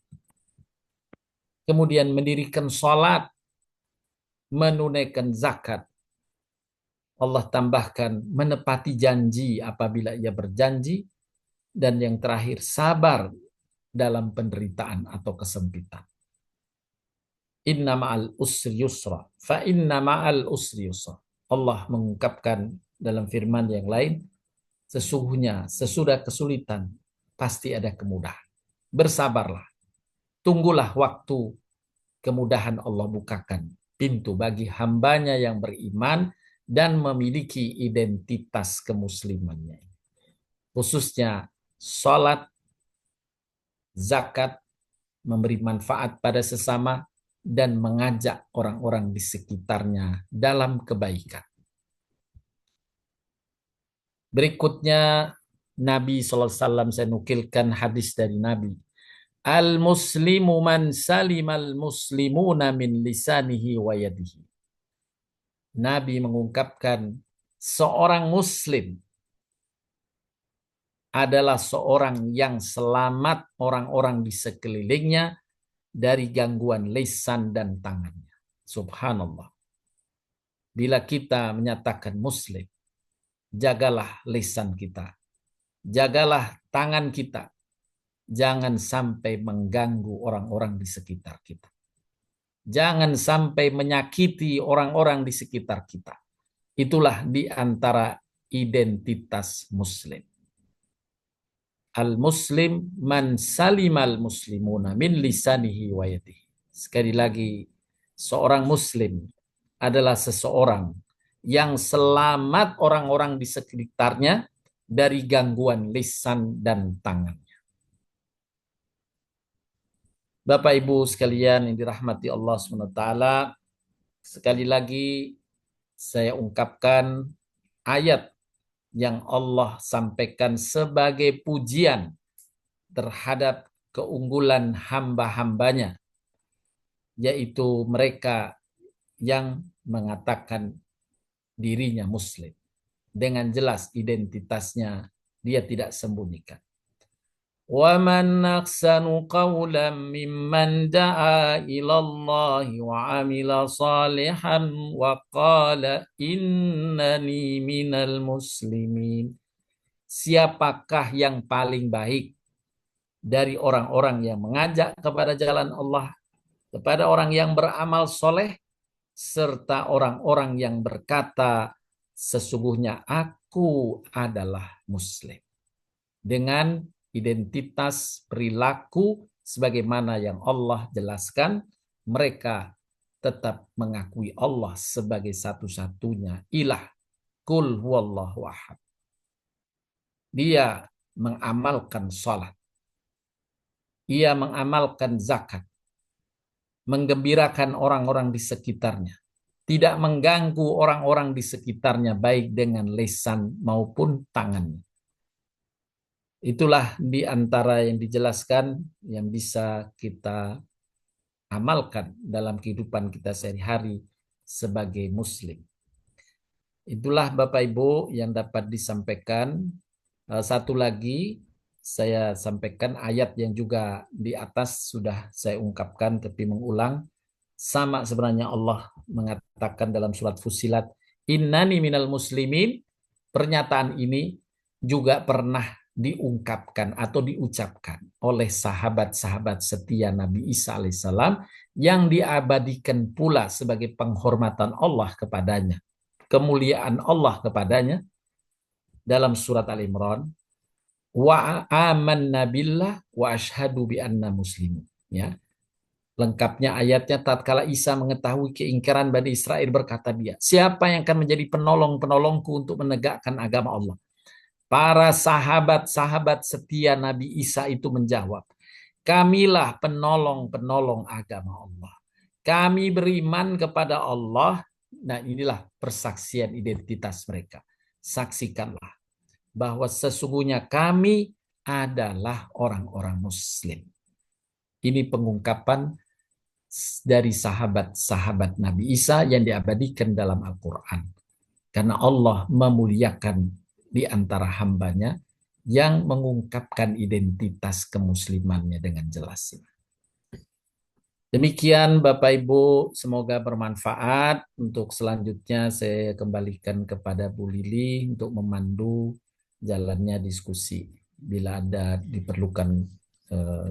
Speaker 1: Kemudian mendirikan sholat, menunaikan zakat. Allah tambahkan menepati janji apabila ia berjanji, dan yang terakhir sabar dalam penderitaan atau kesempitan. Inna ma'al usri yusra, fa inna ma'al usri yusra. Allah mengungkapkan dalam firman yang lain, sesungguhnya sesudah kesulitan pasti ada kemudahan. Bersabarlah, tunggulah waktu kemudahan Allah bukakan pintu bagi hambanya yang beriman dan memiliki identitas kemuslimannya. Khususnya salat, zakat, memberi manfaat pada sesama, dan mengajak orang-orang di sekitarnya dalam kebaikan. Berikutnya Nabi SAW, saya nukilkan hadis dari Nabi. Al-muslimu man salimal muslimuna min lisanihi wa yadihi. Nabi mengungkapkan seorang muslim adalah seorang yang selamat orang-orang di sekelilingnya dari gangguan lisan dan tangannya. Subhanallah. Bila kita menyatakan muslim, jagalah lisan kita, jagalah tangan kita, jangan sampai mengganggu orang-orang di sekitar kita. Jangan sampai menyakiti orang-orang di sekitar kita. Itulah di antara identitas muslim. Al-muslim man salimal muslimuna min lisanihi wa yadihi. Sekali lagi, seorang muslim adalah seseorang yang selamat orang-orang di sekitarnya dari gangguan lisan dan tangannya. Bapak Ibu sekalian yang dirahmati Allah SWT, sekali lagi saya ungkapkan ayat yang Allah sampaikan sebagai pujian terhadap keunggulan hamba-hambanya, yaitu mereka yang mengatakan dirinya muslim. Dengan jelas identitasnya dia tidak sembunyikan. وَمَنْ أَحْسَنُ قَوْلًا مِّمَّنْ دَعَا إِلَى اللَّهِ وَعَمِلَ صَالِحًا وَقَالَ إِنَّنِي مِنَ الْمُسْلِمِينَ. Siapakah yang paling baik dari orang-orang yang mengajak kepada jalan Allah, kepada orang yang beramal soleh, serta orang-orang yang berkata, sesungguhnya aku adalah Muslim. Dengan identitas perilaku sebagaimana yang Allah jelaskan, mereka tetap mengakui Allah sebagai satu-satunya ilah. Qul huwallahu ahad. Dia mengamalkan salat. Ia mengamalkan zakat. Menggembirakan orang-orang di sekitarnya. Tidak mengganggu orang-orang di sekitarnya baik dengan lisan maupun tangannya. Itulah di antara yang dijelaskan yang bisa kita amalkan dalam kehidupan kita sehari-hari sebagai Muslim. Itulah Bapak Ibu yang dapat disampaikan. Satu lagi saya sampaikan ayat yang juga di atas sudah saya ungkapkan tapi mengulang. Sama sebenarnya Allah mengatakan dalam surat Fussilat, Innani minal muslimin. Pernyataan ini juga pernah diungkapkan atau diucapkan oleh sahabat-sahabat setia Nabi Isa alaihissalam yang diabadikan pula sebagai penghormatan Allah kepadanya, kemuliaan Allah kepadanya dalam surat Al-Imran, wa amanna billah wa ashhadu bi anna muslimin. Ya. Lengkapnya ayatnya, tatkala Isa mengetahui keingkaran Bani Israel berkata dia, siapa yang akan menjadi penolong-penolongku untuk menegakkan agama Allah? Para sahabat-sahabat setia Nabi Isa itu menjawab, kamilah penolong-penolong agama Allah. Kami beriman kepada Allah. Nah, inilah persaksian identitas mereka. Saksikanlah bahwa sesungguhnya kami adalah orang-orang Muslim. Ini pengungkapan dari sahabat-sahabat Nabi Isa yang diabadikan dalam Al-Quran. Karena Allah memuliakan di antara hambanya yang mengungkapkan identitas kemuslimannya dengan jelas. Demikian Bapak Ibu, semoga bermanfaat. Untuk selanjutnya saya kembalikan kepada Bu Lili untuk memandu jalannya diskusi bila ada diperlukan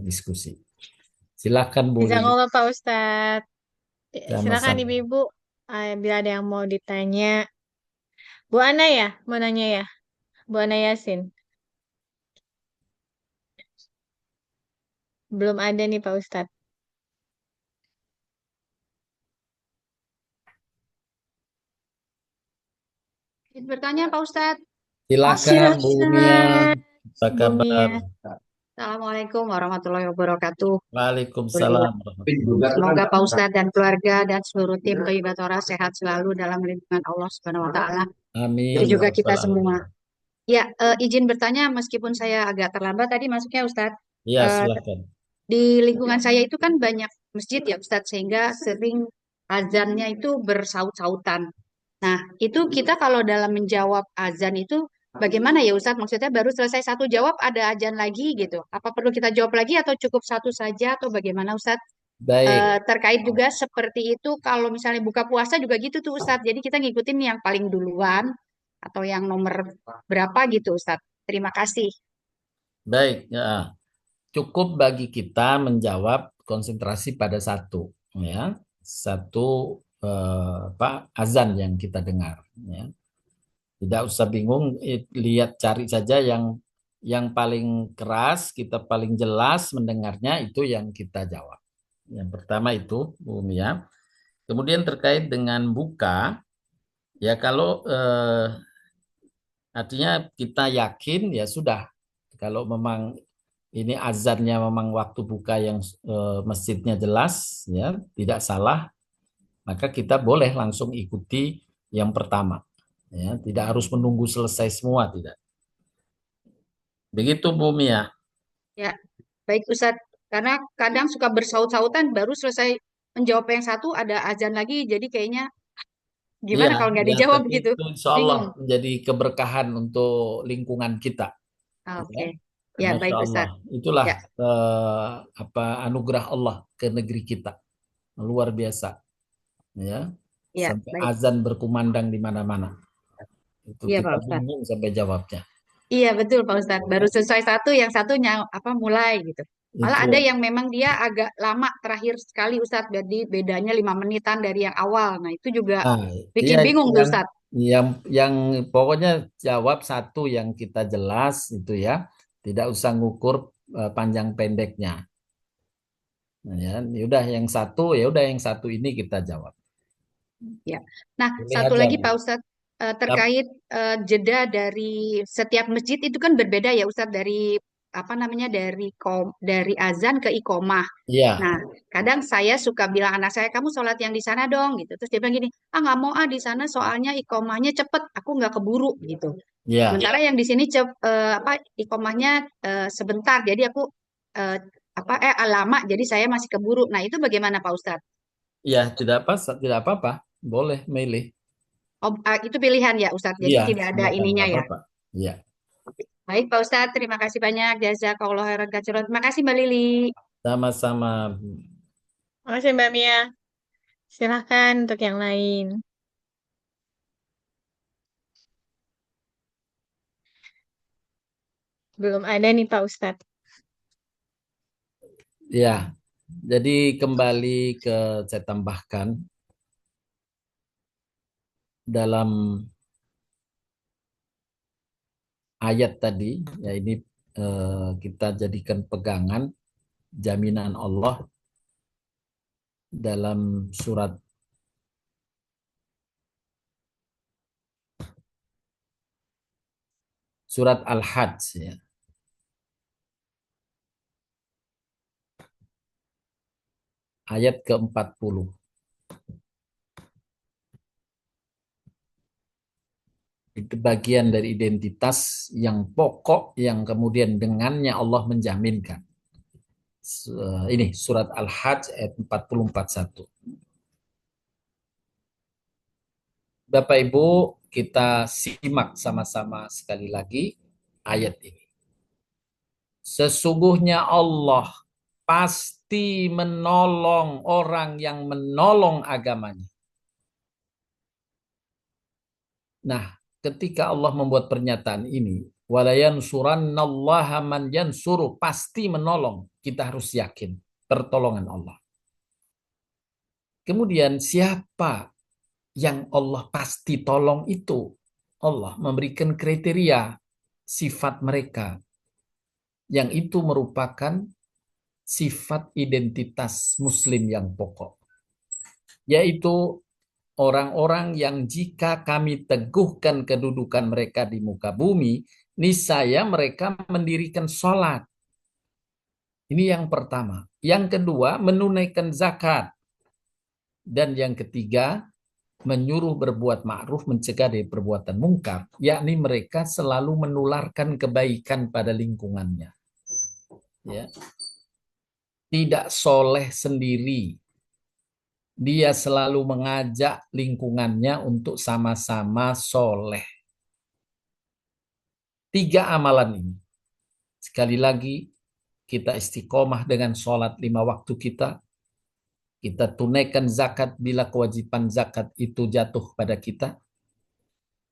Speaker 1: diskusi. Silakan Bu Lili.
Speaker 5: Jazakallah Pak Ustadz. Silakan
Speaker 1: Sama-sama.
Speaker 5: Ibu-Ibu, bila ada yang mau ditanya. Bu Ana ya, mau nanya ya? Bu Ana Yasin. Belum ada nih Pak Ustadz.
Speaker 3: Izin bertanya Pak Ustadz.
Speaker 1: Silakan Bu Mia. Apa
Speaker 5: Bu Mia.
Speaker 1: kabar?
Speaker 3: Assalamualaikum warahmatullahi wabarakatuh.
Speaker 1: Waalaikumsalam.
Speaker 3: Semoga Pak Ustadz dan keluarga dan seluruh tim Thayyibatora sehat selalu dalam lindungan Allah Subhanahu wa taala.
Speaker 1: Amin.
Speaker 3: Dan juga kita semua. Ya, izin bertanya meskipun saya agak terlambat tadi masuknya Ustadz.
Speaker 1: Ya, silakan.
Speaker 3: Di lingkungan saya itu kan banyak masjid ya Ustadz, sehingga sering azannya itu bersaut-sautan. Nah, itu kita kalau dalam menjawab azan itu bagaimana ya Ustadz? Maksudnya baru selesai satu jawab ada azan lagi gitu. Apa perlu kita jawab lagi atau cukup satu saja atau bagaimana Ustadz?
Speaker 1: Baik.
Speaker 3: Terkait juga seperti itu kalau misalnya buka puasa juga gitu tuh Ustadz. Jadi kita ngikutin yang paling duluan atau yang nomor berapa gitu Ustadz. Terima kasih.
Speaker 1: Baik, ya. Cukup bagi kita menjawab konsentrasi pada satu, ya. Satu azan yang kita dengar, ya. Tidak usah bingung, lihat cari saja yang paling keras, kita paling jelas mendengarnya, itu yang kita jawab. Yang pertama itu, Bu Mia. Kemudian terkait dengan buka, ya kalau artinya kita yakin ya sudah. Kalau memang ini azannya memang waktu buka yang masjidnya jelas, ya tidak salah, maka kita boleh langsung ikuti yang pertama. Ya, tidak harus menunggu selesai semua, tidak. Begitu Bu Mia.
Speaker 3: Ya, baik Ustadz. Karena kadang suka bersaut-sautan baru selesai menjawab yang satu ada azan lagi. Jadi kayaknya gimana
Speaker 1: Iya,
Speaker 3: kalau nggak
Speaker 1: ya,
Speaker 3: dijawab
Speaker 1: tapi
Speaker 3: gitu.
Speaker 1: itu insya Allah
Speaker 3: Bingung.
Speaker 1: menjadi keberkahan untuk lingkungan kita.
Speaker 3: Oke.
Speaker 1: Ya,
Speaker 3: Ya,
Speaker 1: Masya
Speaker 3: baik
Speaker 1: Allah.
Speaker 3: Ustadz.
Speaker 1: Itulah
Speaker 3: Ya.
Speaker 1: anugerah Allah ke negeri kita. Luar biasa. Ya.
Speaker 3: Ya,
Speaker 1: Sampai
Speaker 3: baik.
Speaker 1: azan berkumandang di mana-mana. Itu
Speaker 3: Iya,
Speaker 1: kita
Speaker 3: Pak Ustadz.
Speaker 1: bingung sampai jawabnya.
Speaker 3: Iya, betul Pak Ustadz. Baru selesai satu, yang satunya mulai gitu. Malah
Speaker 1: Itu.
Speaker 3: ada yang memang dia agak lama terakhir sekali Ustadz. Jadi bedanya 5 menitan dari yang awal. Nah, itu juga
Speaker 1: Nah,
Speaker 3: bikin
Speaker 1: iya,
Speaker 3: bingung tuh Ustadz.
Speaker 1: Yang pokoknya jawab satu yang kita jelas itu ya. Tidak usah ngukur panjang pendeknya. Nah, ya udah yang satu ini kita jawab.
Speaker 3: Ya. Nah,
Speaker 1: Pilih
Speaker 3: satu
Speaker 1: aja,
Speaker 3: lagi
Speaker 1: Bu.
Speaker 3: Pak Ustadz,
Speaker 1: Yap.
Speaker 3: terkait jeda dari setiap masjid itu kan berbeda ya Ustadz, dari apa namanya, dari azan ke iqomah.
Speaker 1: Iya,
Speaker 3: Nah, kadang saya suka bilang anak saya, kamu sholat yang di sana dong gitu. Terus dia bilang gini, ah nggak mau ah di sana soalnya iqomahnya cepet, aku nggak keburu gitu.
Speaker 1: iya.
Speaker 3: Sementara yang di sini apa iqomahnya sebentar, jadi aku eh, lama, jadi saya masih keburu. Nah, itu bagaimana Pak Ustadz?
Speaker 1: Iya, tidak apa-apa. Boleh milih.
Speaker 3: Oh, itu pilihan ya Ustadz, jadi
Speaker 1: Iya,
Speaker 3: tidak ada
Speaker 1: silakan
Speaker 3: ininya
Speaker 1: nggak
Speaker 3: ya.
Speaker 1: apa-apa. Iya,
Speaker 3: Baik Pak Ustadz, terima kasih banyak. Jazakallah khairan katsiran. Terima kasih Mbak Lili.
Speaker 1: sama-sama.
Speaker 5: Makasih Mbak Mia. Silahkan untuk yang lain. Belum ada nih Pak Ustadz.
Speaker 1: Ya, jadi kembali ke saya tambahkan dalam ayat tadi, ya ini kita jadikan pegangan jaminan Allah dalam surat Al-Hajj ya. Ayat ke-40. Itu bagian dari identitas yang pokok yang kemudian dengannya Allah menjaminkan. Ini surat Al-Hajj ayat 40-41. Bapak Ibu, kita simak sama-sama sekali lagi ayat ini. Sesungguhnya Allah pasti menolong orang yang menolong agamanya. Nah, ketika Allah membuat pernyataan ini, walayansurannallaha man yansuru, pasti menolong. Kita harus yakin pertolongan Allah. Kemudian siapa yang Allah pasti tolong itu? Allah memberikan kriteria sifat mereka yang itu merupakan sifat identitas muslim yang pokok, yaitu orang-orang yang jika kami teguhkan kedudukan mereka di muka bumi, niscaya mereka mendirikan sholat. Ini yang pertama. Yang kedua, menunaikan zakat. Dan yang ketiga, menyuruh berbuat ma'ruf, mencegah dari perbuatan mungkar, yakni mereka selalu menularkan kebaikan pada lingkungannya. Ya. Tidak soleh sendiri. Dia selalu mengajak lingkungannya untuk sama-sama soleh. 3 amalan ini. Sekali lagi, kita istiqomah dengan sholat 5 waktu kita. Kita tunaikan zakat bila kewajiban zakat itu jatuh pada kita.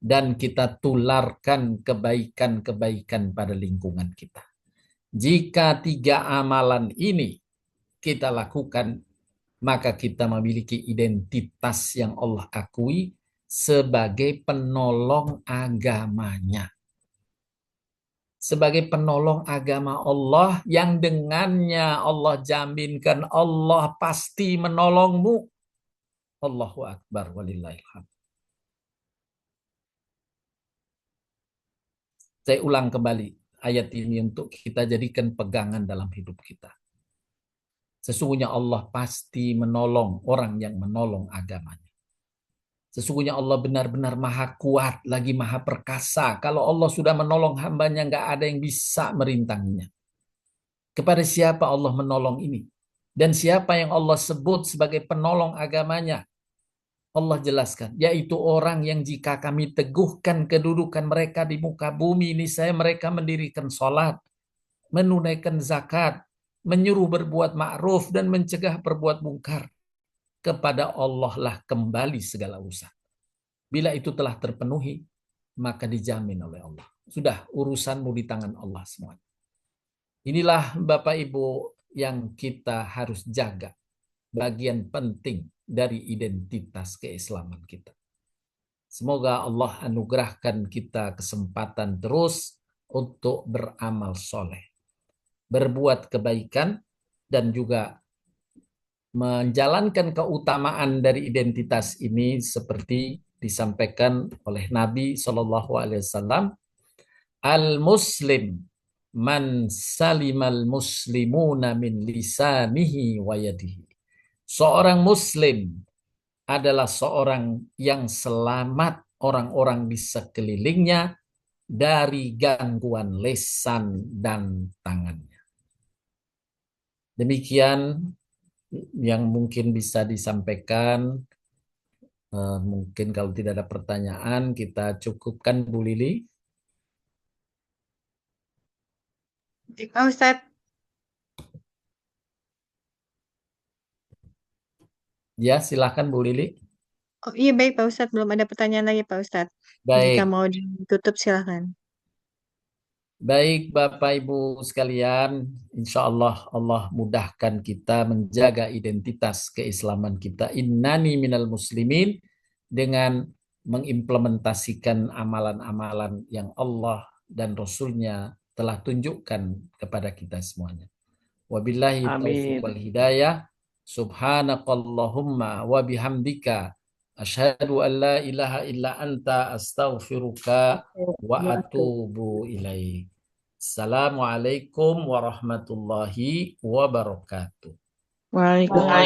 Speaker 1: Dan kita tularkan kebaikan-kebaikan pada lingkungan kita. Jika 3 amalan ini kita lakukan, maka kita memiliki identitas yang Allah akui sebagai penolong agamanya. Sebagai penolong agama Allah yang dengannya Allah jaminkan Allah pasti menolongmu. Allahu Akbar walillahilhamd. Saya ulang kembali ayat ini untuk kita jadikan pegangan dalam hidup kita. Sesungguhnya Allah pasti menolong orang yang menolong agamanya. Sesungguhnya Allah benar-benar maha kuat, lagi maha perkasa. Kalau Allah sudah menolong hambanya, nggak ada yang bisa merintanginya. Kepada siapa Allah menolong ini? Dan siapa yang Allah sebut sebagai penolong agamanya? Allah jelaskan, yaitu orang yang jika kami teguhkan kedudukan mereka di muka bumi, ini saya mereka mendirikan sholat, menunaikan zakat, menyuruh berbuat ma'ruf dan mencegah berbuat mungkar. Kepada Allah lah kembali segala urusan. Bila itu telah terpenuhi, maka dijamin oleh Allah. Sudah urusanmu di tangan Allah semua. Inilah Bapak Ibu yang kita harus jaga. Bagian penting dari identitas keislaman kita. Semoga Allah anugerahkan kita kesempatan terus untuk beramal soleh, berbuat kebaikan, dan juga menjalankan keutamaan dari identitas ini seperti disampaikan oleh Nabi SAW. Al-Muslim man salimal muslimuna min lisanihi wa yadihi. Seorang Muslim adalah seorang yang selamat orang-orang di sekelilingnya dari gangguan lisan dan tangannya. Demikian yang mungkin bisa disampaikan. Mungkin kalau tidak ada pertanyaan, kita cukupkan, Bu Lili.
Speaker 5: Pak Ustadz.
Speaker 1: Ya, silakan Bu Lili.
Speaker 5: Oh iya baik Pak Ustadz, belum ada pertanyaan lagi Pak Ustadz. Jika
Speaker 1: Baik.
Speaker 5: mau ditutup silakan.
Speaker 1: Baik Bapak Ibu sekalian, insya Allah Allah mudahkan kita menjaga identitas keislaman kita. Innani minal muslimin, dengan mengimplementasikan amalan-amalan yang Allah dan Rasulnya telah tunjukkan kepada kita semuanya. Wabillahi taufiq
Speaker 2: Amin.
Speaker 1: wal hidayah. Subhanakallahumma wa bihamdika asyhadu an la ilaha illa anta astaghfiruka wa atubu ilaik. Assalamualaikum warahmatullahi wabarakatuh.
Speaker 2: Waalaikumsalam.